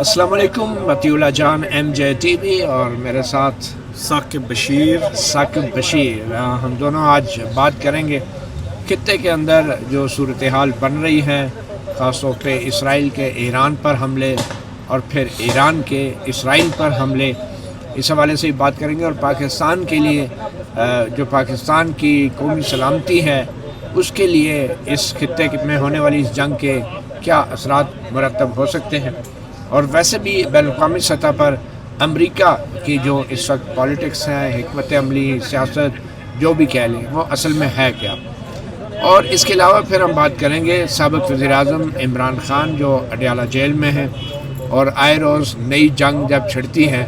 السلام علیکم، مطیع اللہ جان M J T V اور میرے ساتھ ثاقب بشیر. ہم دونوں آج بات کریں گے خطے کے اندر جو صورتحال بن رہی ہے، خاص طور پہ اسرائیل کے ایران پر حملے اور پھر ایران کے اسرائیل پر حملے. اس حوالے سے بات کریں گے اور پاکستان کے لیے جو پاکستان کی قومی سلامتی ہے اس کے لیے اس خطے میں ہونے والی اس جنگ کے کیا اثرات مرتب ہو سکتے ہیں، اور ویسے بھی بین الاقوامی سطح پر امریکہ کی جو اس وقت پالیٹکس ہے، حکمت عملی، سیاست جو بھی کہہ لیں، وہ اصل میں ہے کیا. اور اس کے علاوہ پھر ہم بات کریں گے سابق وزیر اعظم عمران خان جو اڈیالہ جیل میں ہیں، اور آئے روز نئی جنگ جب چھڑتی ہے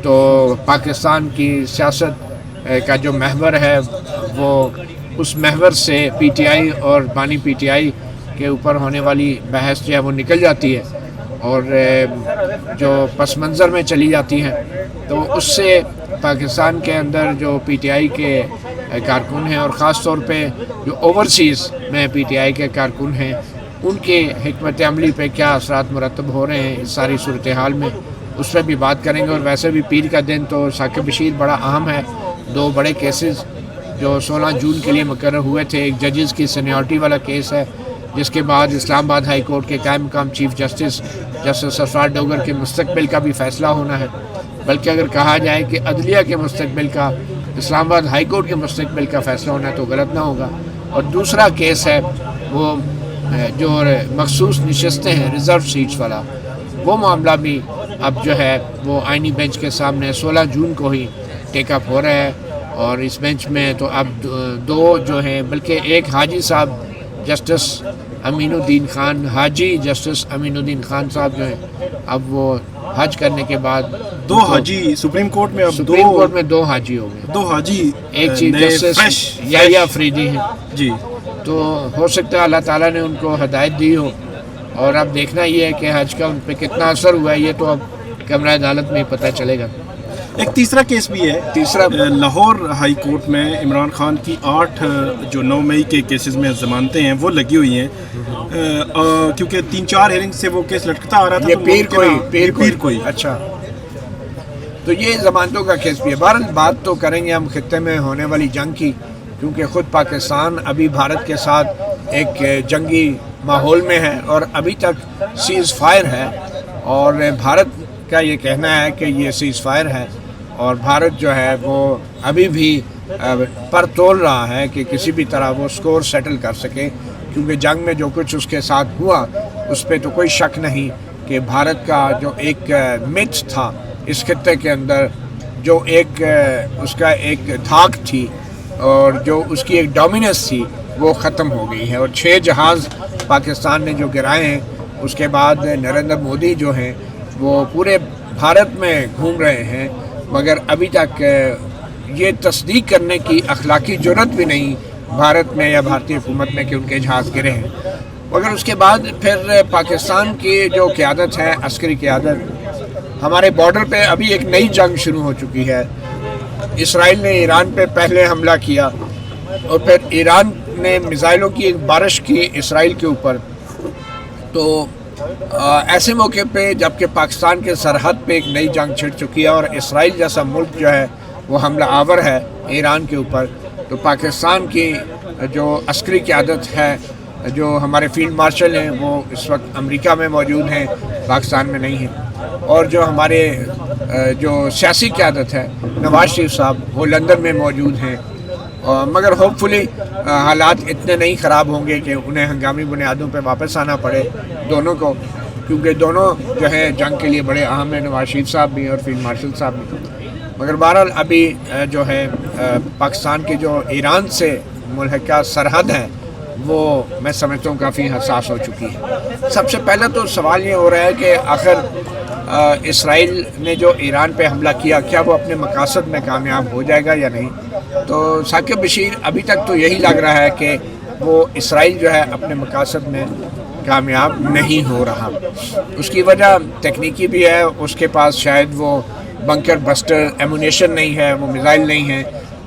تو پاکستان کی سیاست کا جو محور ہے وہ اس محور سے پی ٹی آئی اور بانی پی ٹی آئی کے اوپر ہونے والی بحث جو ہے وہ نکل جاتی ہے اور جو پس منظر میں چلی جاتی ہے. تو اس سے پاکستان کے اندر جو پی ٹی آئی کے کارکن ہیں اور خاص طور پہ جو اوورسیز میں پی ٹی آئی کے کارکن ہیں ان کے حکمت عملی پہ کیا اثرات مرتب ہو رہے ہیں اس ساری صورتحال میں، اس پہ بھی بات کریں گے. اور ویسے بھی پیر کا دن تو ثاقب بشیر بڑا اہم ہے. دو بڑے کیسز جو 16 جون کے لیے مقرر ہوئے تھے، ایک ججز کی سینیورٹی والا کیس ہے جس کے بعد اسلام آباد ہائی کورٹ کے قائم مقام چیف جسٹس سرفراز ڈوگر کے مستقبل کا بھی فیصلہ ہونا ہے. بلکہ اگر کہا جائے کہ عدلیہ کے مستقبل کا، اسلام آباد ہائی کورٹ کے مستقبل کا فیصلہ ہونا ہے تو غلط نہ ہوگا. اور دوسرا کیس ہے وہ جو مخصوص نشستیں ہیں ریزرو سیٹس والا، وہ معاملہ بھی اب جو ہے وہ آئینی بینچ کے سامنے 16 جون کو ہی ٹیک اپ ہو رہا ہے. اور اس بینچ میں تو اب دو جو ہیں، بلکہ ایک حاجی صاحب جسٹس امین الدین خان، حاجی جسٹس امین الدین خان صاحب جو ہیں اب وہ حج کرنے کے بعد دو حاجی سپریم کورٹ میں، اب سپریم کورٹ میں دو حاجی ہو گئے، دو حاجی ایک چیف جسٹس یحییٰ فریدی ہیں. جی، تو ہو سکتا ہے اللہ تعالیٰ نے ان کو ہدایت دی ہو، اور اب دیکھنا یہ ہے کہ حج کا ان پہ کتنا اثر ہوا ہے یہ تو اب کیمرہ عدالت میں ہی پتہ چلے گا. ایک تیسرا کیس بھی ہے، تیسرا لاہور ہائی کورٹ میں عمران خان کی 8 جو 9 مئی کے کیسز میں ضمانتیں ہیں وہ لگی ہوئی ہیں، کیونکہ 3-4 ہیئرنگ سے وہ کیس لٹکتا آ رہا تھا. یہ پیر کوئی اچھا، تو یہ ضمانتوں کا کیس بھی ہے. بہرحال بات تو کریں گے ہم خطے میں ہونے والی جنگ کی، کیونکہ خود پاکستان ابھی بھارت کے ساتھ ایک جنگی ماحول میں ہے اور ابھی تک سیز فائر ہے، اور بھارت کا یہ کہنا ہے کہ یہ سیز فائر ہے اور بھارت جو ہے وہ ابھی بھی پر تول رہا ہے کہ کسی بھی طرح وہ سکور سیٹل کر سکے، کیونکہ جنگ میں جو کچھ اس کے ساتھ ہوا اس پہ تو کوئی شک نہیں کہ بھارت کا جو ایک متھ تھا اس خطے کے اندر، جو ایک اس کا ایک دھاک تھی اور جو اس کی ایک ڈومیننس تھی وہ ختم ہو گئی ہے. اور 6 جہاز پاکستان نے جو گرائے ہیں اس کے بعد نریندر مودی جو ہیں وہ پورے بھارت میں گھوم رہے ہیں، مگر ابھی تک یہ تصدیق کرنے کی اخلاقی جرات بھی نہیں بھارت میں یا بھارتی حکومت میں کہ ان کے جہاز گرے ہیں. مگر اس کے بعد پھر پاکستان کی جو قیادت ہے، عسکری قیادت، ہمارے بارڈر پہ ابھی ایک نئی جنگ شروع ہو چکی ہے. اسرائیل نے ایران پہ پہلے حملہ کیا اور پھر ایران نے میزائلوں کی ایک بارش کی اسرائیل کے اوپر. تو ایسے موقع پہ جبکہ پاکستان کے سرحد پہ ایک نئی جنگ چھڑ چکی ہے اور اسرائیل جیسا ملک جو ہے وہ حملہ آور ہے ایران کے اوپر، تو پاکستان کی جو عسکری قیادت ہے، جو ہمارے فیلڈ مارشل ہیں وہ اس وقت امریکہ میں موجود ہیں، پاکستان میں نہیں ہیں. اور جو ہمارے جو سیاسی قیادت ہے نواز شریف صاحب وہ لندن میں موجود ہیں. مگر ہوپ فلی حالات اتنے نہیں خراب ہوں گے کہ انہیں ہنگامی بنیادوں پہ واپس آنا پڑے دونوں کو، کیونکہ دونوں جو ہے جنگ کے لیے بڑے اہم ہیں، نواز شریف صاحب بھی اور فیلڈ مارشل صاحب بھی. مگر بہرحال ابھی جو ہے پاکستان کی جو ایران سے ملحقہ سرحد ہے وہ میں سمجھتا ہوں کافی حساس ہو چکی ہے. سب سے پہلے تو سوال یہ ہو رہا ہے کہ آخر اسرائیل نے جو ایران پہ حملہ کیا کیا وہ اپنے مقاصد میں کامیاب ہو جائے گا یا نہیں. تو ثاقب بشیر ابھی تک تو یہی لگ رہا ہے کہ وہ اسرائیل جو ہے اپنے مقاصد میں کامیاب نہیں ہو رہا. اس کی وجہ تکنیکی بھی ہے، اس کے پاس شاید وہ بنکر بسٹر ایمونیشن نہیں ہے، وہ میزائل نہیں ہیں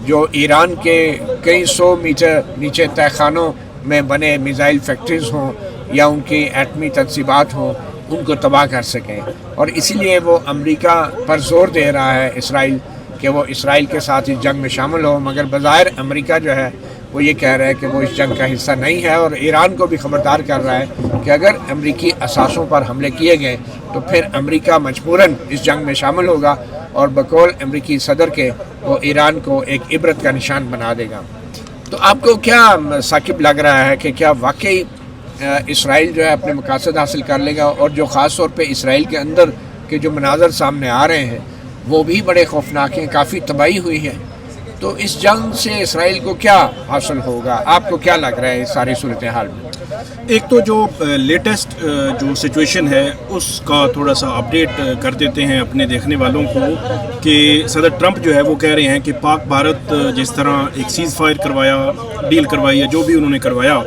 جو ایران کے کئی 100 میٹر نیچے تہہ خانوں میں بنے میزائل فیکٹریز ہوں یا ان کی ایٹمی تنصیبات ہوں ان کو تباہ کر سکیں، اور اسی لیے وہ امریکہ پر زور دے رہا ہے اسرائیل کہ وہ اسرائیل کے ساتھ اس جنگ میں شامل ہو، مگر بظاہر امریکہ جو ہے وہ یہ کہہ رہا ہے کہ وہ اس جنگ کا حصہ نہیں ہے، اور ایران کو بھی خبردار کر رہا ہے کہ اگر امریکی اثاثوں پر حملے کیے گئے تو پھر امریکہ مجبوراً اس جنگ میں شامل ہوگا، اور بقول امریکی صدر کے وہ ایران کو ایک عبرت کا نشان بنا دے گا۔ تو آپ کو کیا ثاقب لگ رہا ہے کہ کیا واقعی اسرائیل جو ہے اپنے مقاصد حاصل کر لے گا، اور جو خاص طور پہ اسرائیل کے اندر کے جو مناظر سامنے آ رہے ہیں وہ بھی بڑے خوفناک ہیں، کافی تباہی ہوئی ہے، تو اس جنگ سے اسرائیل کو کیا حاصل ہوگا؟ آپ کو کیا لگ رہا ہے اس ساری صورتحال میں؟ ایک تو جو لیٹسٹ جو سچویشن ہے اس کا تھوڑا سا اپڈیٹ کر دیتے ہیں اپنے دیکھنے والوں کو کہ صدر ٹرمپ جو ہے وہ کہہ رہے ہیں کہ پاک بھارت جس طرح ایک سیز فائر کروایا، ڈیل کروائی یا جو بھی انہوں نے کروایا،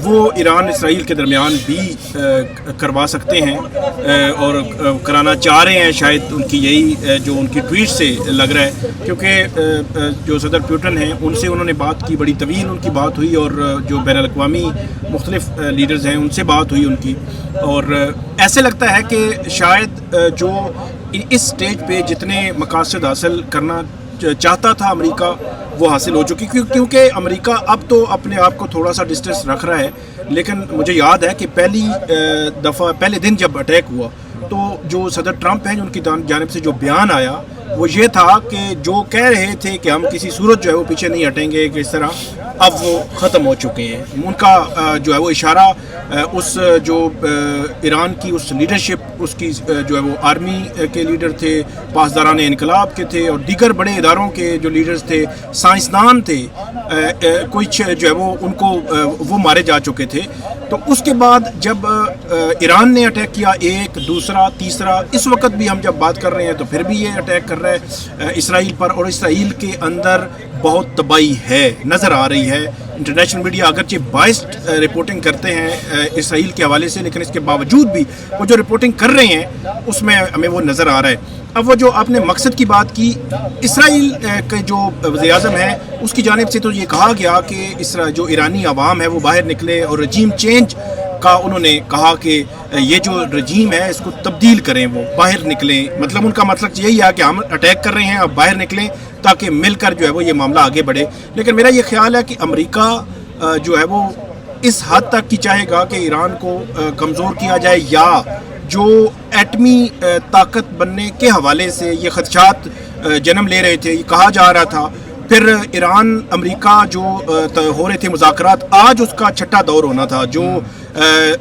وہ ایران اسرائیل کے درمیان بھی کروا سکتے ہیں اور کرانا چاہ رہے ہیں، شاید ان کی یہی جو ان کی ٹویٹ سے لگ رہا ہے، کیونکہ جو صدر پیوٹن ہیں ان سے انہوں نے بات کی، بڑی طویل ان کی بات ہوئی، اور جو بین الاقوامی مختلف لیڈرز ہیں ان سے بات ہوئی ان کی، اور ایسے لگتا ہے کہ شاید جو اس سٹیج پہ جتنے مقاصد حاصل کرنا چاہتا تھا امریکہ وہ حاصل ہو چکی، کیونکہ امریکہ اب تو اپنے آپ کو تھوڑا سا ڈسٹینس رکھ رہا ہے، لیکن مجھے یاد ہے کہ پہلے دن جب اٹیک ہوا تو جو صدر ٹرمپ ہیں ان کی جانب سے جو بیان آیا وہ یہ تھا کہ جو کہہ رہے تھے کہ ہم کسی صورت جو ہے وہ پیچھے نہیں ہٹیں گے کہ اس طرح، اب وہ ختم ہو چکے ہیں۔ ان کا جو ہے وہ اشارہ اس جو ایران کی اس لیڈرشپ، اس کی جو ہے وہ آرمی کے لیڈر تھے، پاسداران انقلاب کے تھے، اور دیگر بڑے اداروں کے جو لیڈرز تھے، سائنسدان تھے، کچھ جو ہے وہ ان کو وہ مارے جا چکے تھے۔ تو اس کے بعد جب ایران نے اٹیک کیا، ایک دوسرا تیسرا، اس وقت بھی ہم جب بات کر رہے ہیں تو پھر بھی یہ اٹیک کر رہا ہے اسرائیل پر، اور اسرائیل کے اندر بہت تباہی ہے، نظر آ رہی ہے۔ انٹرنیشنل میڈیا اگرچہ بائسڈ رپورٹنگ کرتے ہیں اسرائیل کے حوالے سے، لیکن اس کے باوجود بھی وہ جو رپورٹنگ کر رہے ہیں اس میں ہمیں وہ نظر آ رہا ہے۔ اب وہ جو آپ نے مقصد کی بات کی، اسرائیل کے جو وزیر اعظم ہے اس کی جانب سے تو یہ کہا گیا کہ جو ایرانی عوام ہے وہ باہر نکلے، اور رجیم چینج کا انہوں نے کہا کہ یہ جو رجیم ہے اس کو تبدیل کریں، وہ باہر نکلیں، مطلب ان کا مطلب یہی ہے کہ ہم اٹیک کر رہے ہیں، اب باہر نکلیں تاکہ مل کر جو ہے وہ یہ معاملہ آگے بڑھے۔ لیکن میرا یہ خیال ہے کہ امریکہ جو ہے وہ اس حد تک کی چاہے گا کہ ایران کو کمزور کیا جائے، یا جو ایٹمی طاقت بننے کے حوالے سے یہ خدشات جنم لے رہے تھے، یہ کہا جا رہا تھا، پھر ایران امریکہ جو ہو رہے تھے مذاکرات، آج اس کا چھٹا دور ہونا تھا، جو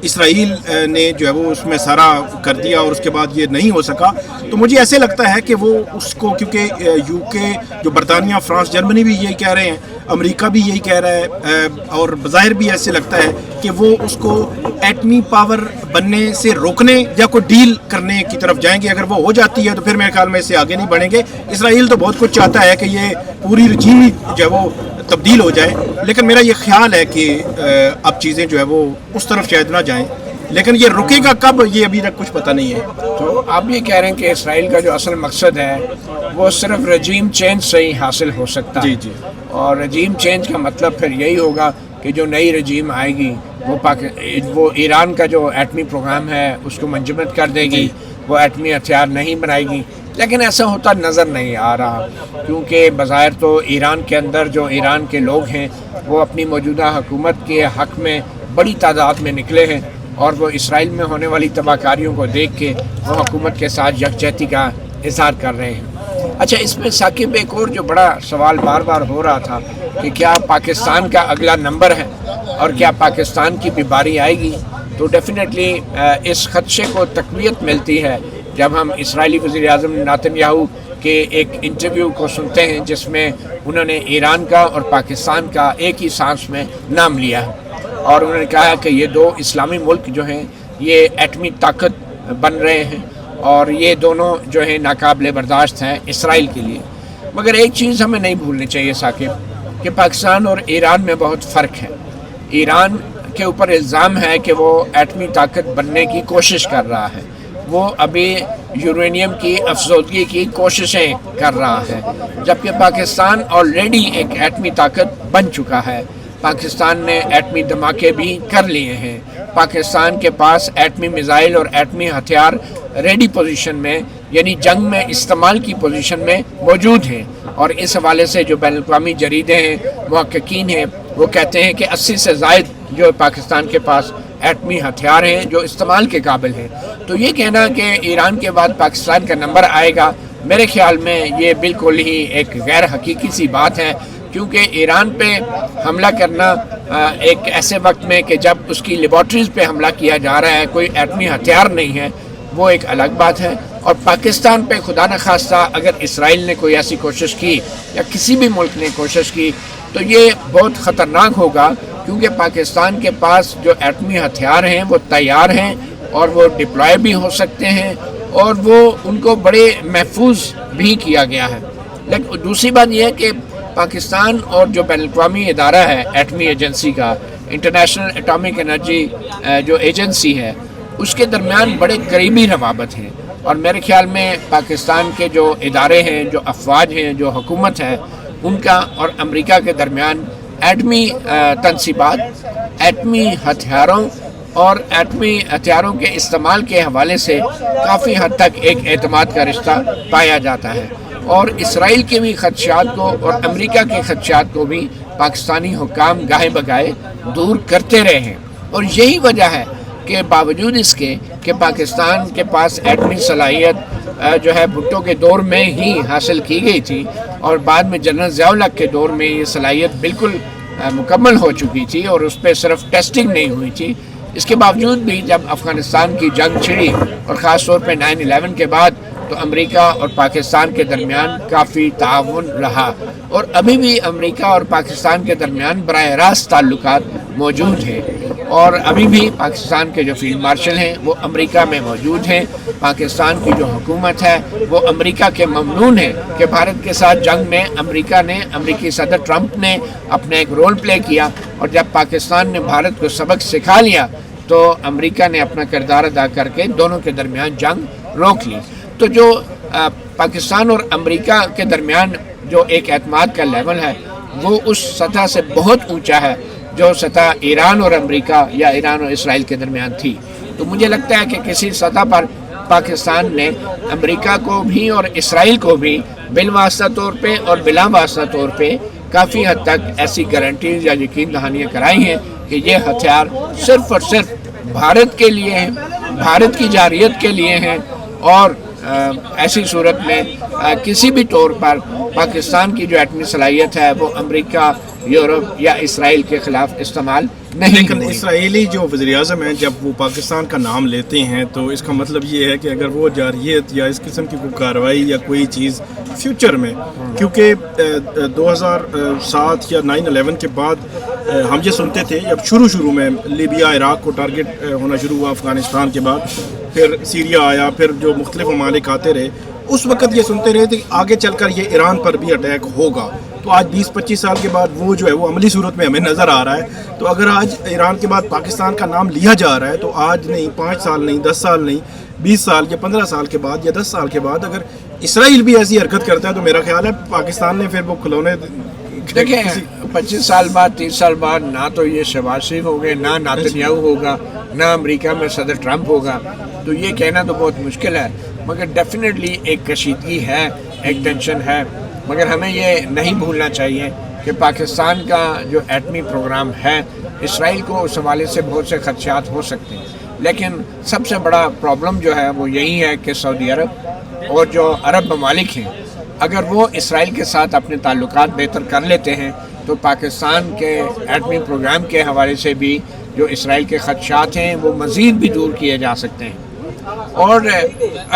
اسرائیل نے جو ہے وہ اس میں سارا کر دیا، اور اس کے بعد یہ نہیں ہو سکا۔ تو مجھے ایسے لگتا ہے کہ وہ اس کو، کیونکہ یو کے جو برطانیہ، فرانس، جرمنی بھی یہی کہہ رہے ہیں، امریکہ بھی یہی کہہ رہا ہے، اور بظاہر بھی ایسے لگتا ہے کہ وہ اس کو ایٹمی پاور بننے سے روکنے یا کوئی ڈیل کرنے کی طرف جائیں گے۔ اگر وہ ہو جاتی ہے تو پھر میرے خیال میں اس سے آگے نہیں بڑھیں گے۔ اسرائیل تو بہت کچھ چاہتا ہے کہ یہ پوری رجیم ہی جو ہے وہ تبدیل ہو جائے، لیکن میرا یہ خیال ہے کہ اب چیزیں جو ہے وہ اس طرف شاید نہ جائیں، لیکن یہ رکے گا کب یہ ابھی تک کچھ پتہ نہیں ہے۔ تو آپ یہ کہہ رہے ہیں کہ اسرائیل کا جو اصل مقصد ہے وہ صرف رجیم چینج سے ہی حاصل ہو سکتا ہے، جی، اور رجیم چینج کا مطلب پھر یہی ہوگا کہ جو نئی رجیم آئے گی وہ ایران کا جو ایٹمی پروگرام ہے اس کو منجمد کر دے گی، وہ ایٹمی ہتھیار نہیں بنائے گی، لیکن ایسا ہوتا نظر نہیں آ رہا، کیونکہ بظاہر تو ایران کے اندر جو ایران کے لوگ ہیں وہ اپنی موجودہ حکومت کے حق میں بڑی تعداد میں نکلے ہیں، اور وہ اسرائیل میں ہونے والی تباہ کاریوں کو دیکھ کے وہ حکومت کے ساتھ یکجہتی کا اظہار کر رہے ہیں۔ اچھا، اس میں ثاقب ایک اور جو بڑا سوال بار بار ہو رہا تھا کہ کیا پاکستان کا اگلا نمبر ہے، اور کیا پاکستان کی بھی باری آئے گی؟ تو ڈیفینیٹلی اس خدشے کو تقویت ملتی ہے جب ہم اسرائیلی وزیر اعظم نتن یاہو کے ایک انٹرویو کو سنتے ہیں جس میں انہوں نے ایران کا اور پاکستان کا ایک ہی سانس میں نام لیا، اور انہوں نے کہا کہ یہ دو اسلامی ملک جو ہیں یہ ایٹمی طاقت بن رہے ہیں، اور یہ دونوں جو ہیں ناقابل برداشت ہیں اسرائیل کے لیے۔ مگر ایک چیز ہمیں نہیں بھولنی چاہیے ثاقب، کہ پاکستان اور ایران میں بہت فرق ہے۔ ایران کے اوپر الزام ہے کہ وہ ایٹمی طاقت بننے کی کوشش کر رہا ہے، وہ ابھی یورینیم کی افزودگی کی کوششیں کر رہا ہے، جبکہ پاکستان آلریڈی ایک ایٹمی طاقت بن چکا ہے۔ پاکستان نے ایٹمی دھماکے بھی کر لیے ہیں، پاکستان کے پاس ایٹمی میزائل اور ایٹمی ہتھیار ریڈی پوزیشن میں یعنی جنگ میں استعمال کی پوزیشن میں موجود ہیں، اور اس حوالے سے جو بین الاقوامی جریدے ہیں، محققین ہیں، وہ کہتے ہیں کہ 80 سے زائد جو پاکستان کے پاس ایٹمی ہتھیار ہیں جو استعمال کے قابل ہیں۔ تو یہ کہنا کہ ایران کے بعد پاکستان کا نمبر آئے گا، میرے خیال میں یہ بالکل ہی ایک غیر حقیقی سی بات ہے، کیونکہ ایران پہ حملہ کرنا ایک ایسے وقت میں کہ جب اس کی لیبارٹریز پہ حملہ کیا جا رہا ہے، کوئی ایٹمی ہتھیار نہیں ہے، وہ ایک الگ بات ہے۔ اور پاکستان پہ خدا نخواستہ اگر اسرائیل نے کوئی ایسی کوشش کی یا کسی بھی ملک نے کوشش کی تو یہ بہت خطرناک ہوگا، کیونکہ پاکستان کے پاس جو ایٹمی ہتھیار ہیں وہ تیار ہیں اور وہ ڈپلوائے بھی ہو سکتے ہیں اور وہ ان کو بڑے محفوظ بھی کیا گیا ہے۔ لیکن دوسری بات یہ ہے کہ پاکستان اور جو بین الاقوامی ادارہ ہے ایٹمی ایجنسی کا، انٹرنیشنل اٹامک انرجی جو ایجنسی ہے، اس کے درمیان بڑے قریبی روابط ہیں، اور میرے خیال میں پاکستان کے جو ادارے ہیں، جو افواج ہیں، جو حکومت ہے، ان کا اور امریکہ کے درمیان ایٹمی تنصیبات، ایٹمی ہتھیاروں اور ایٹمی ہتھیاروں کے استعمال کے حوالے سے کافی حد تک ایک اعتماد کا رشتہ پایا جاتا ہے، اور اسرائیل کے بھی خدشات کو اور امریکہ کے خدشات کو بھی پاکستانی حکام گاہے بگاہے دور کرتے رہے ہیں۔ اور یہی وجہ ہے کہ باوجود اس کے کہ پاکستان کے پاس ایٹمی صلاحیت جو ہے بھٹو کے دور میں ہی حاصل کی گئی تھی، اور بعد میں جنرل ضیاء الحق کے دور میں یہ صلاحیت بالکل مکمل ہو چکی تھی اور اس پہ صرف ٹیسٹنگ نہیں ہوئی تھی، اس کے باوجود بھی جب افغانستان کی جنگ چھڑی اور خاص طور پہ 9/11 کے بعد، تو امریکہ اور پاکستان کے درمیان کافی تعاون رہا، اور ابھی بھی امریکہ اور پاکستان کے درمیان براہ راست تعلقات موجود ہیں، اور ابھی بھی پاکستان کے جو فیلڈ مارشل ہیں وہ امریکہ میں موجود ہیں۔ پاکستان کی جو حکومت ہے وہ امریکہ کے ممنون ہے کہ بھارت کے ساتھ جنگ میں امریکی صدر ٹرمپ نے اپنا ایک رول پلے کیا، اور جب پاکستان نے بھارت کو سبق سکھا لیا تو امریکہ نے اپنا کردار ادا کر کے دونوں کے درمیان جنگ روک لی۔ تو جو پاکستان اور امریکہ کے درمیان جو ایک اعتماد کا لیول ہے وہ اس سطح سے بہت اونچا ہے جو سطح ایران اور امریکہ یا ایران اور اسرائیل کے درمیان تھی۔ تو مجھے لگتا ہے کہ کسی سطح پر پاکستان نے امریکہ کو بھی اور اسرائیل کو بھی بالواسطہ طور پہ اور بلا واسطہ طور پہ کافی حد تک ایسی گارنٹیز یا یقین دہانیاں کرائی ہیں کہ یہ ہتھیار صرف اور صرف بھارت کے لیے ہیں، بھارت کی جارحیت کے لیے ہیں، اور ایسی صورت میں کسی بھی طور پر پاکستان کی جو ایٹمی صلاحیت ہے وہ امریکہ، یورپ یا اسرائیل کے خلاف استعمال نہیں لیکن ہوئی۔ اسرائیلی جو وزیر اعظم ہیں جب وہ پاکستان کا نام لیتے ہیں تو اس کا مطلب یہ ہے کہ اگر وہ جارحیت یا اس قسم کی کوئی کارروائی یا کوئی چیز فیوچر میں، کیونکہ 2007 یا 9/11 کے بعد ہم یہ سنتے تھے، جب شروع میں لیبیا، عراق کو ٹارگٹ ہونا شروع ہوا، افغانستان کے بعد پھر سیریا آیا، پھر جو مختلف ممالک آتے رہے، اس وقت یہ سنتے رہے تھے کہ آگے چل کر یہ ایران پر بھی اٹیک ہوگا۔ تو آج 20-25 سال کے بعد وہ جو ہے وہ عملی صورت میں ہمیں نظر آ رہا ہے۔ تو اگر آج ایران کے بعد پاکستان کا نام لیا جا رہا ہے تو آج نہیں، 5 سال نہیں، 10 سال نہیں، 20 سال یا 15 سال کے بعد یا 10 سال کے بعد اگر اسرائیل بھی ایسی حرکت کرتا ہے تو میرا خیال ہے پاکستان نے پھر وہ کھلونے دیکھیں 25 سال بعد، 30 سال بعد نہ تو یہ شہباز شریف ہوگے، نہ نتنیاہو ہوگا، نہ امریکہ میں صدر ٹرمپ ہوگا، تو یہ کہنا تو بہت مشکل ہے، مگر ڈیفینیٹلی ایک کشیدگی ہے، ایک ٹینشن ہے۔ مگر ہمیں یہ نہیں بھولنا چاہیے کہ پاکستان کا جو ایٹمی پروگرام ہے، اسرائیل کو اس حوالے سے بہت سے خدشات ہو سکتے ہیں، لیکن سب سے بڑا پرابلم جو ہے وہ یہی ہے کہ سعودی عرب اور جو عرب ممالک ہیں، اگر وہ اسرائیل کے ساتھ اپنے تعلقات بہتر کر لیتے ہیں تو پاکستان کے ایٹمی پروگرام کے حوالے سے بھی جو اسرائیل کے خدشات ہیں وہ مزید بھی دور کیے جا سکتے ہیں۔ اور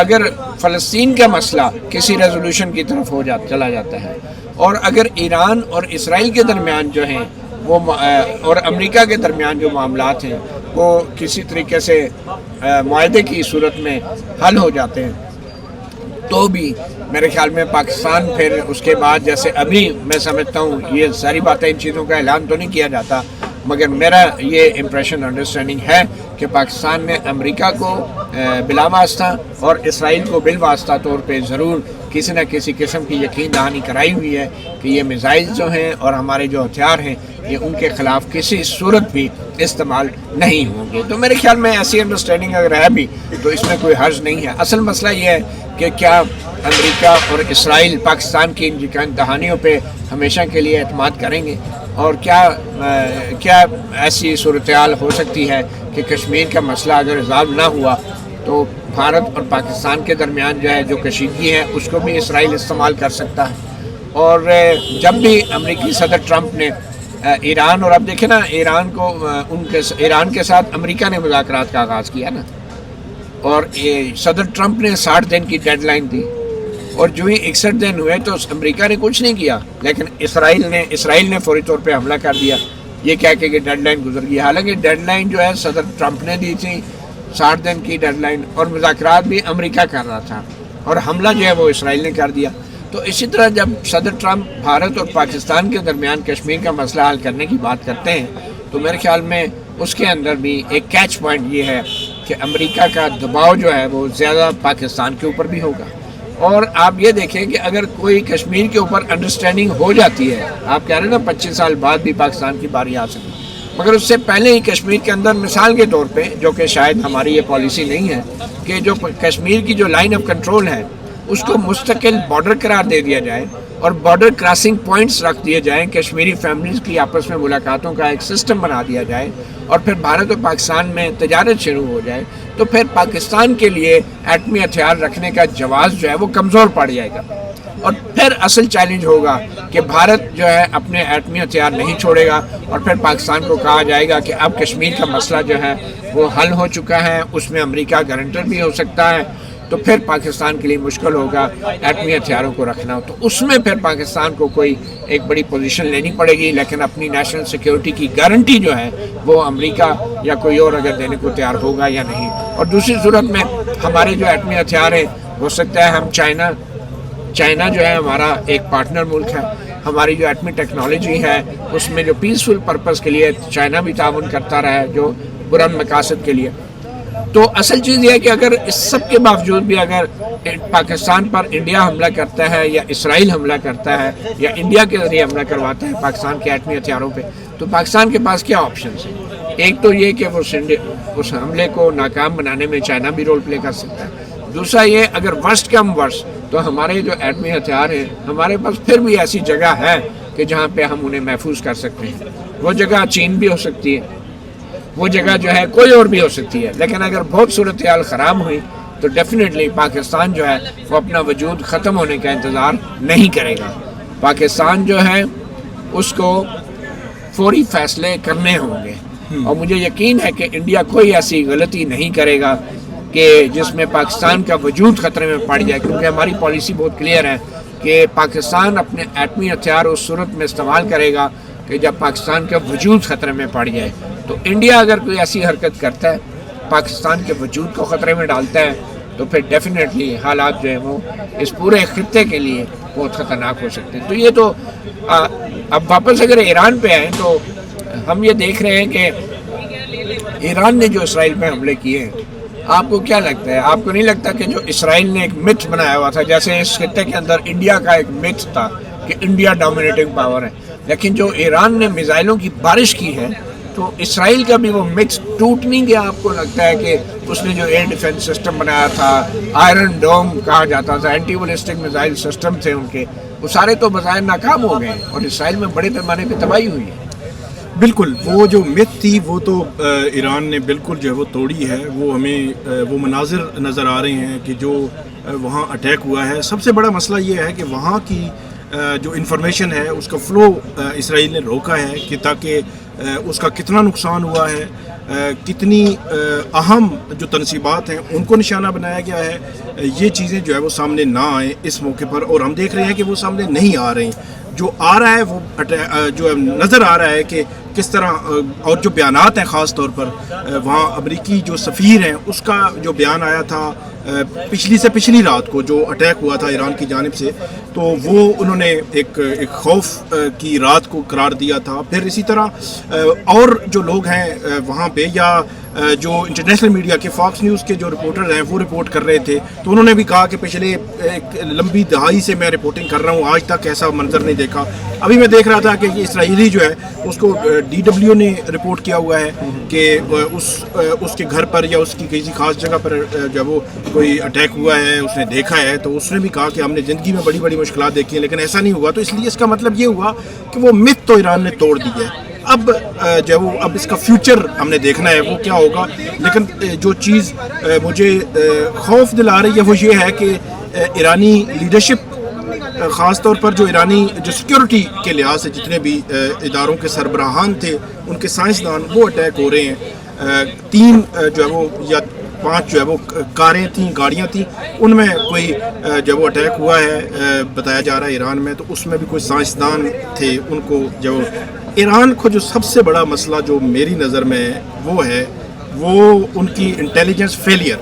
اگر فلسطین کا مسئلہ کسی ریزولوشن کی طرف چلا جاتا ہے، اور اگر ایران اور اسرائیل کے درمیان جو ہیں وہ اور امریکہ کے درمیان جو معاملات ہیں وہ کسی طریقے سے معاہدے کی صورت میں حل ہو جاتے ہیں، تو بھی میرے خیال میں پاکستان پھر اس کے بعد، جیسے ابھی میں سمجھتا ہوں یہ ساری باتیں، ان چیزوں کا اعلان تو نہیں کیا جاتا، مگر میرا یہ امپریشن انڈرسٹینڈنگ ہے کہ کہ پاکستان نے امریکہ کو بلا واسطہ اور اسرائیل کو بالواسطہ طور پہ ضرور کسی نہ کسی قسم کی یقین دہانی کرائی ہوئی ہے کہ یہ میزائل جو ہیں اور ہمارے جو ہتھیار ہیں یہ ان کے خلاف کسی صورت بھی استعمال نہیں ہوں گے. تو میرے خیال میں ایسی انڈرسٹینڈنگ اگر ہے بھی تو اس میں کوئی حرج نہیں ہے. اصل مسئلہ یہ ہے کہ کیا امریکہ اور اسرائیل پاکستان کی ان یقین دہانیوں پہ ہمیشہ کے لیے اعتماد کریں گے, اور کیا ایسی صورتحال ہو سکتی ہے کہ کشمیر کا مسئلہ اگر ریزالو نہ ہوا تو بھارت اور پاکستان کے درمیان جو ہے جو کشیدگی ہے اس کو بھی اسرائیل استعمال کر سکتا ہے. اور جب بھی امریکی صدر ٹرمپ نے ایران, اور اب دیکھیں نا ایران کے ساتھ امریکہ نے مذاکرات کا آغاز کیا نا, اور صدر ٹرمپ نے 60 دن کی ڈیڈ لائن دی, اور جو ہی 61 دن ہوئے تو امریکہ نے کچھ نہیں کیا, لیکن اسرائیل نے فوری طور پہ حملہ کر دیا یہ کہہ کے کہ ڈیڈ لائن گزر گئی. حالانکہ ڈیڈ لائن جو ہے صدر ٹرمپ نے دی تھی 60 دن کی ڈیڈ لائن, اور مذاکرات بھی امریکہ کر رہا تھا, اور حملہ جو ہے وہ اسرائیل نے کر دیا. تو اسی طرح جب صدر ٹرمپ بھارت اور پاکستان کے درمیان کشمیر کا مسئلہ حل کرنے کی بات کرتے ہیں تو میرے خیال میں اس کے اندر بھی ایک کیچ پوائنٹ یہ ہے کہ امریکہ کا دباؤ جو ہے وہ زیادہ پاکستان کے اوپر بھی ہوگا. اور آپ یہ دیکھیں کہ اگر کوئی کشمیر کے اوپر انڈرسٹینڈنگ ہو جاتی ہے, آپ کہہ رہے ہیں نا 25 سال بعد بھی پاکستان کی باری آ سکتی, مگر اس سے پہلے ہی کشمیر کے اندر مثال کے طور پہ, جو کہ شاید ہماری یہ پالیسی نہیں ہے, کہ جو کشمیر کی جو لائن آف کنٹرول ہے اس کو مستقل بارڈر قرار دے دیا جائے اور بارڈر کراسنگ پوائنٹس رکھ دیے جائیں, کشمیری فیملیز کی آپس میں ملاقاتوں کا ایک سسٹم بنا دیا جائے, اور پھر بھارت اور پاکستان میں تجارت شروع ہو جائے, تو پھر پاکستان کے لیے ایٹمی ہتھیار رکھنے کا جواز جو ہے وہ کمزور پڑ جائے گا. اور پھر اصل چیلنج ہوگا کہ بھارت جو ہے اپنے ایٹمی ہتھیار نہیں چھوڑے گا, اور پھر پاکستان کو کہا جائے گا کہ اب کشمیر کا مسئلہ جو ہے وہ حل ہو چکا ہے, اس میں امریکہ گارنٹر بھی ہو سکتا ہے, تو پھر پاکستان کے لیے مشکل ہوگا ایٹمی ہتھیاروں کو رکھنا. تو اس میں پھر پاکستان کو کوئی ایک بڑی پوزیشن لینی پڑے گی, لیکن اپنی نیشنل سیکیورٹی کی گارنٹی جو ہے وہ امریکہ یا کوئی اور اگر دینے کو تیار ہوگا یا نہیں. اور دوسری صورت میں ہمارے جو ایٹمی ہتھیار ہیں ہو سکتا ہے ہم چائنا جو ہے ہمارا ایک پارٹنر ملک ہے, ہماری جو ایٹمی ٹیکنالوجی ہے اس میں جو پیسفل پرپس کے لیے چائنا بھی تعاون کرتا رہا ہے, جو بلند مقاصد کے لیے. تو اصل چیز یہ ہے کہ اگر اس سب کے باوجود بھی اگر پاکستان پر انڈیا حملہ کرتا ہے یا اسرائیل حملہ کرتا ہے یا انڈیا کے ذریعے حملہ کرواتا ہے پاکستان کے ایٹمی ہتھیاروں پہ, تو پاکستان کے پاس کیا آپشنز ہیں؟ ایک تو یہ کہ وہ اس حملے کو ناکام بنانے میں چائنا بھی رول پلے کر سکتا ہے. دوسرا یہ اگر ورسٹ کم ورسٹ تو ہمارے جو ایٹمی ہتھیار ہیں ہمارے پاس پھر بھی ایسی جگہ ہے کہ جہاں پہ ہم انہیں محفوظ کر سکتے ہیں. وہ جگہ چین بھی ہو سکتی ہے, وہ جگہ جو ہے کوئی اور بھی ہو سکتی ہے, لیکن اگر بہت صورتحال خراب ہوئی تو ڈیفینیٹلی پاکستان جو ہے وہ اپنا وجود ختم ہونے کا انتظار نہیں کرے گا. پاکستان جو ہے اس کو فوری فیصلے کرنے ہوں گے, اور مجھے یقین ہے کہ انڈیا کوئی ایسی غلطی نہیں کرے گا کہ جس میں پاکستان کا وجود خطرے میں پڑ جائے, کیونکہ ہماری پالیسی بہت کلیئر ہے کہ پاکستان اپنے ایٹمی ہتھیار اس صورت میں استعمال کرے گا کہ جب پاکستان کا وجود خطرے میں پڑ جائے. تو انڈیا اگر کوئی ایسی حرکت کرتا ہے پاکستان کے وجود کو خطرے میں ڈالتا ہے تو پھر ڈیفینیٹلی حالات جو ہیں وہ اس پورے خطے کے لیے بہت خطرناک ہو سکتے ہیں. تو یہ تو اب واپس اگر ایران پہ آئیں تو ہم یہ دیکھ رہے ہیں کہ ایران نے جو اسرائیل پہ حملے کیے ہیں, آپ کو کیا لگتا ہے؟ آپ کو نہیں لگتا کہ جو اسرائیل نے ایک متھ بنایا ہوا تھا, جیسے اس خطے کے اندر انڈیا کا ایک متھ تھا کہ انڈیا ڈومینیٹنگ پاور ہے, لیکن جو ایران نے میزائلوں کی بارش کی ہے تو اسرائیل کا بھی وہ مکس ٹوٹ نہیں گیا؟ آپ کو لگتا ہے کہ اس نے جو ایئر ڈیفنس سسٹم بنایا تھا, آئرن ڈوم کہا جاتا تھا, اینٹی بالسٹک میزائل سسٹم تھے ان کے, وہ سارے تو بظاہر ناکام ہو گئے اور اسرائیل میں بڑے پیمانے پہ تباہی ہوئی ہے. بالکل, وہ جو مت تھی وہ تو ایران نے بالکل جو ہے وہ توڑی ہے. وہ ہمیں وہ مناظر نظر آ رہے ہیں کہ جو وہاں اٹیک ہوا ہے. سب سے بڑا مسئلہ یہ ہے کہ وہاں کی جو انفارمیشن ہے اس کا فلو اسرائیل نے روکا ہے کہ تاکہ اس کا کتنا نقصان ہوا ہے, کتنی اہم جو تنصیبات ہیں ان کو نشانہ بنایا گیا ہے, یہ چیزیں جو ہے وہ سامنے نہ آئیں اس موقع پر. اور ہم دیکھ رہے ہیں کہ وہ سامنے نہیں آ رہی. جو آ رہا ہے وہ جو نظر آ رہا ہے کہ کس طرح, اور جو بیانات ہیں خاص طور پر وہاں امریکی جو سفیر ہیں اس کا جو بیان آیا تھا پچھلی رات کو جو اٹیک ہوا تھا ایران کی جانب سے, تو وہ انہوں نے ایک خوف کی رات کو قرار دیا تھا. پھر اسی طرح اور جو لوگ ہیں وہاں پہ, یا جو انٹرنیشنل میڈیا کے فاکس نیوز کے جو رپورٹر ہیں وہ رپورٹ کر رہے تھے، تو انہوں نے بھی کہا کہ پچھلے ایک لمبی دہائی سے میں رپورٹنگ کر رہا ہوں، آج تک ایسا منظر نہیں دیکھا. ابھی میں دیکھ رہا تھا کہ یہ اسرائیلی جو ہے اس کو DW نے رپورٹ کیا ہوا ہے کہ اس کے گھر پر یا اس کی کسی خاص جگہ پر جب وہ کوئی اٹیک ہوا ہے اس نے دیکھا ہے، تو اس نے بھی کہا کہ ہم نے زندگی میں بڑی بڑی مشکلات دیکھی ہیں لیکن ایسا نہیں ہوا. تو اس لیے اس کا مطلب یہ ہوا کہ وہ مت تو ایران نے توڑ دی ہے. اب اس کا فیوچر ہم نے دیکھنا ہے وہ کیا ہوگا. لیکن جو چیز مجھے خوف دلا رہی ہے وہ یہ ہے کہ ایرانی لیڈرشپ، خاص طور پر جو ایرانی جو سیکیورٹی کے لحاظ سے جتنے بھی اداروں کے سربراہان تھے، ان کے سائنسدان، وہ اٹیک ہو رہے ہیں. 3 جو ہے وہ یا 5 جو ہے وہ کاریں تھیں، گاڑیاں تھیں، ان میں کوئی جب وہ اٹیک ہوا ہے بتایا جا رہا ہے ایران میں، تو اس میں بھی کوئی سائنسدان تھے. ان کو جو ایران کو جو سب سے بڑا مسئلہ جو میری نظر میں وہ ہے وہ ان کی انٹیلیجنس فیلئر.